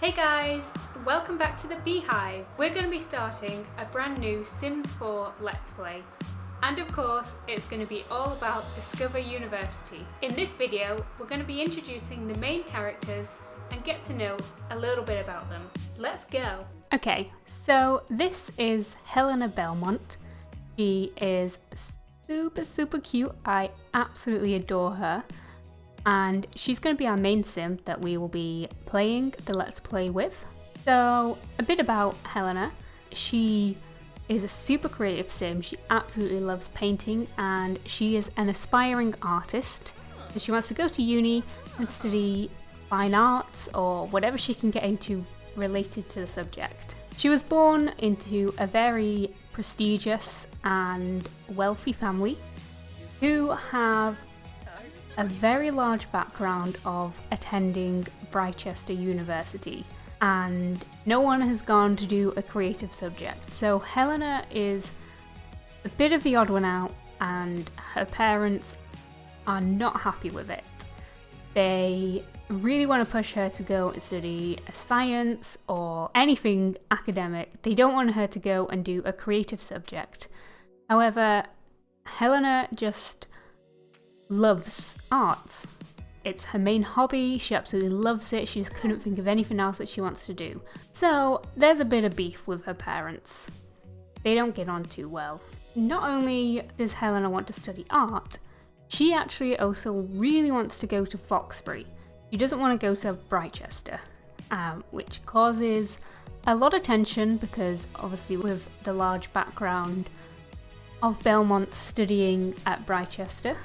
Hey guys, welcome back to the Beehive. We're going to be starting a brand new Sims 4 Let's Play. And of course, it's going to be all about Discover University. In this video, we're going to be introducing the main characters and get to know a little bit about them. Let's go. Okay, so this is Helena Belmont. She is super cute. I absolutely adore her. And she's going to be our main sim that we will be playing the Let's Play with. So a bit about Helena. She is a super creative sim. She absolutely loves painting and she is an aspiring artist. So she wants to go to uni and study fine arts or whatever she can get into related to the subject. She was born into a very prestigious and wealthy family who have a very large background of attending Bicester University, and no one has gone to do a creative subject. So Helena is a bit of the odd one out and her parents are not happy with it. They really want to push her to go and study science or anything academic. They don't want her to go and do a creative subject. However, Helena just loves arts. It's her main hobby, she absolutely loves it, she just couldn't think of anything else that she wants to do. So there's a bit of beef with her parents. They don't get on too well. Not only does Helena want to study art, she actually also really wants to go to Foxbury. She doesn't want to go to Bicester, which causes a lot of tension because obviously with the large background of Belmont studying at Bicester,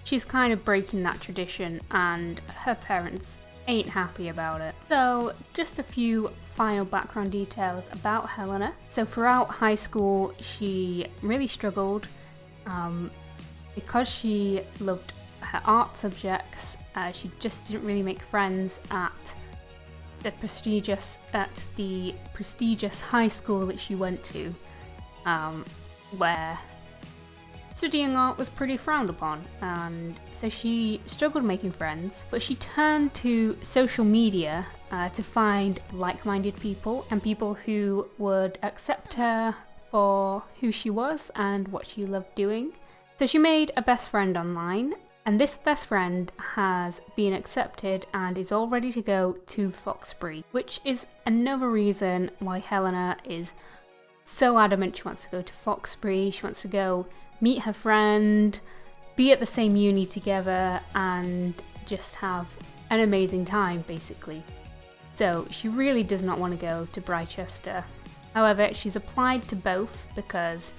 she's kind of breaking that tradition and her parents ain't happy about it. So just a few final background details about Helena. So throughout high school she really struggled because she loved her art subjects. She just didn't really make friends at the prestigious high school that she went to, where studying art was pretty frowned upon, and so she struggled making friends, but she turned to social media to find like-minded people and people who would accept her for who she was and what she loved doing. So she made a best friend online, and this best friend has been accepted and is all ready to go to Foxbury, which is another reason why Helena is so adamant she wants to go to Foxbury. She wants to go meet her friend, be at the same uni together, and just have an amazing time, basically. So she really does not want to go to Bicester. However, she's applied to both because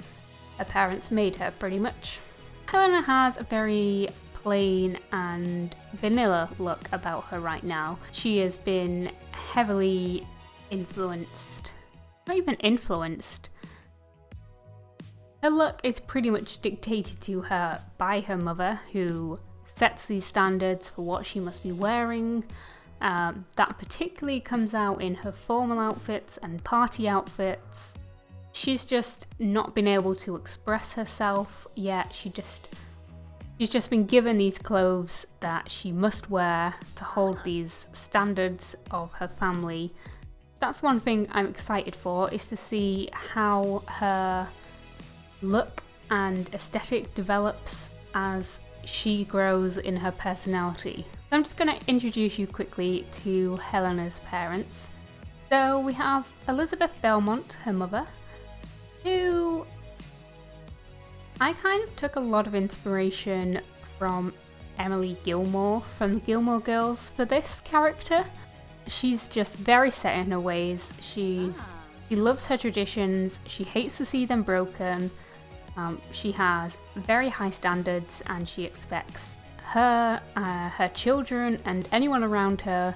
her parents made her, pretty much. Helena has a very plain and vanilla look about her right now. She has been heavily influenced. Not even influenced. Her look is pretty much dictated to her by her mother, who sets these standards for what she must be wearing. That particularly comes out in her formal outfits and party outfits. She's just not been able to express herself yet. She's just been given these clothes that she must wear to hold these standards of her family. That's one thing I'm excited for, is to see how her look and aesthetic develops as she grows in her personality. I'm just going to introduce you quickly to Helena's parents. So we have Elizabeth Belmont, her mother, who I kind of took a lot of inspiration from Emily Gilmore from the Gilmore Girls for this character. She's just very set in her ways. She loves her traditions. She hates to see them broken. She has very high standards and she expects her children and anyone around her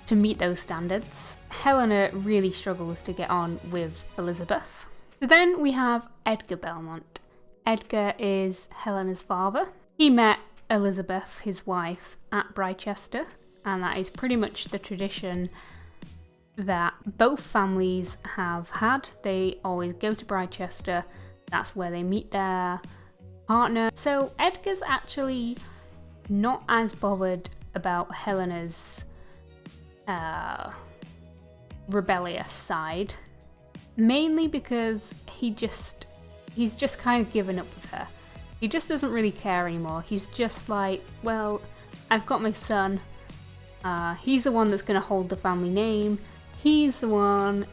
to meet those standards. Helena really struggles to get on with Elizabeth. So then we have Edgar Belmont. Edgar is Helena's father. He met Elizabeth, his wife, at Bicester, and that is pretty much the tradition that both families have had. They always go to Bicester. That's where they meet their partner. So Edgar's actually not as bothered about Helena's rebellious side, mainly because he's just kind of given up with her. He just doesn't really care anymore. He's just like, well, I've got my son. He's the one that's going to hold the family name. He's the one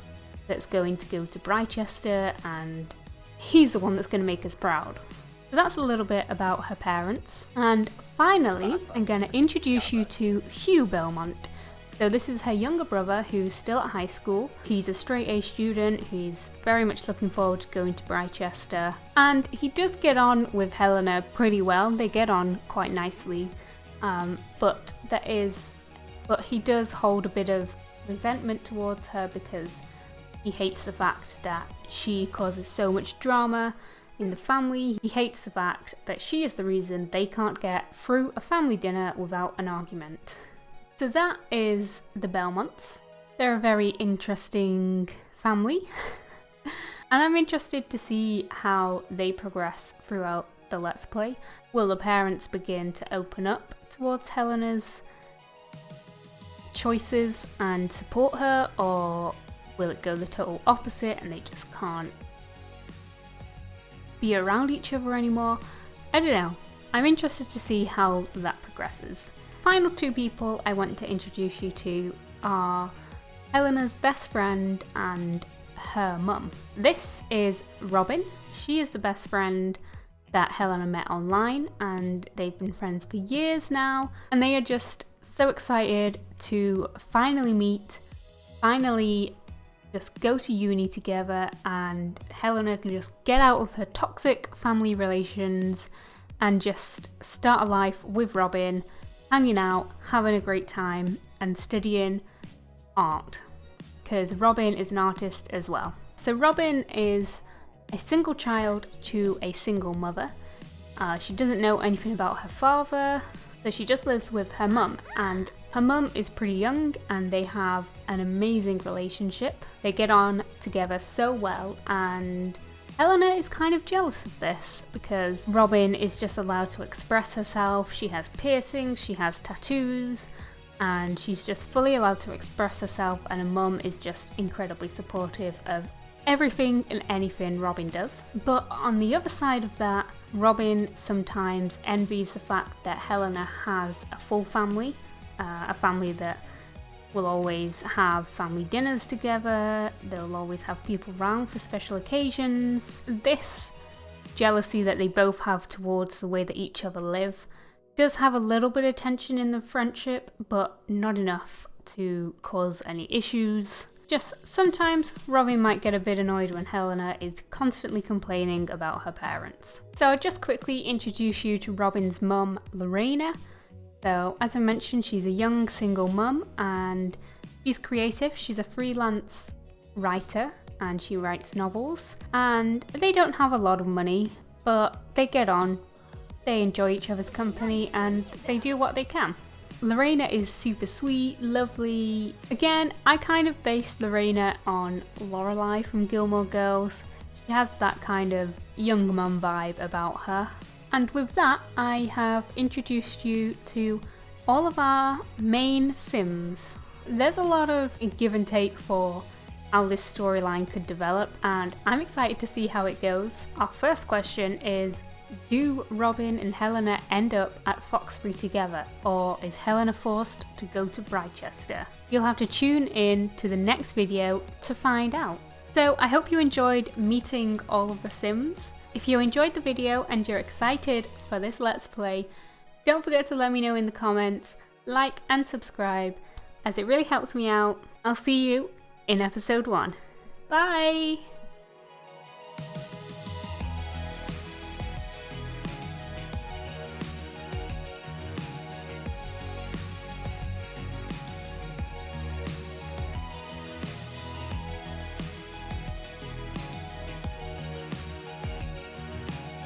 that's going to go to Britechester, and he's the one that's going to make us proud. So that's a little bit about her parents. And finally, I'm going to introduce you to Hugh Belmont. So this is her younger brother who's still at high school. He's a straight-A student. He's very much looking forward to going to Britechester. And he does get on with Helena pretty well. They get on quite nicely. But he does hold a bit of resentment towards her because he hates the fact that she causes so much drama in the family. He hates the fact that she is the reason they can't get through a family dinner without an argument. So that is the Belmonts. They're a very interesting family. And I'm interested to see how they progress throughout the Let's Play. Will the parents begin to open up towards Helena's choices and support her, or will it go the total opposite and they just can't be around each other anymore? I don't know. I'm interested to see how that progresses. Final two people I want to introduce you to are Helena's best friend and her mum. This is Robin. She is the best friend that Helena met online, and they've been friends for years now, and they are just so excited to finally meet, finally just go to uni together, and Helena can just get out of her toxic family relations and just start a life with Robin, hanging out, having a great time, and studying art, because Robin is an artist as well. So Robin is a single child to a single mother. She doesn't know anything about her father, so she just lives with her mum, and her mum is pretty young and they have an amazing relationship. They get on together so well, and Helena is kind of jealous of this because Robin is just allowed to express herself. She has piercings, she has tattoos, and she's just fully allowed to express herself, and her mum is just incredibly supportive of everything and anything Robin does. But on the other side of that, Robin sometimes envies the fact that Helena has a full family, a family that will always have family dinners together, they'll always have people around for special occasions. This jealousy that they both have towards the way that each other live does have a little bit of tension in the friendship, but not enough to cause any issues. Just sometimes Robin might get a bit annoyed when Helena is constantly complaining about her parents. So I'll just quickly introduce you to Robin's mum, Loreena. So as I mentioned, she's a young single mum and she's creative. She's a freelance writer and she writes novels, and they don't have a lot of money, but they get on, they enjoy each other's company, and they do what they can. Loreena is super sweet, lovely. Again, I kind of based Loreena on Lorelai from Gilmore Girls. She has that kind of young mum vibe about her. And with that, I have introduced you to all of our main Sims. There's a lot of give and take for how this storyline could develop, and I'm excited to see how it goes. Our first question is, do Robin and Helena end up at Foxbury together, or is Helena forced to go to Britechester? You'll have to tune in to the next video to find out. So I hope you enjoyed meeting all of the Sims. If you enjoyed the video and you're excited for this Let's Play, don't forget to let me know in the comments, like and subscribe, as it really helps me out. I'll see you in episode 1. Bye!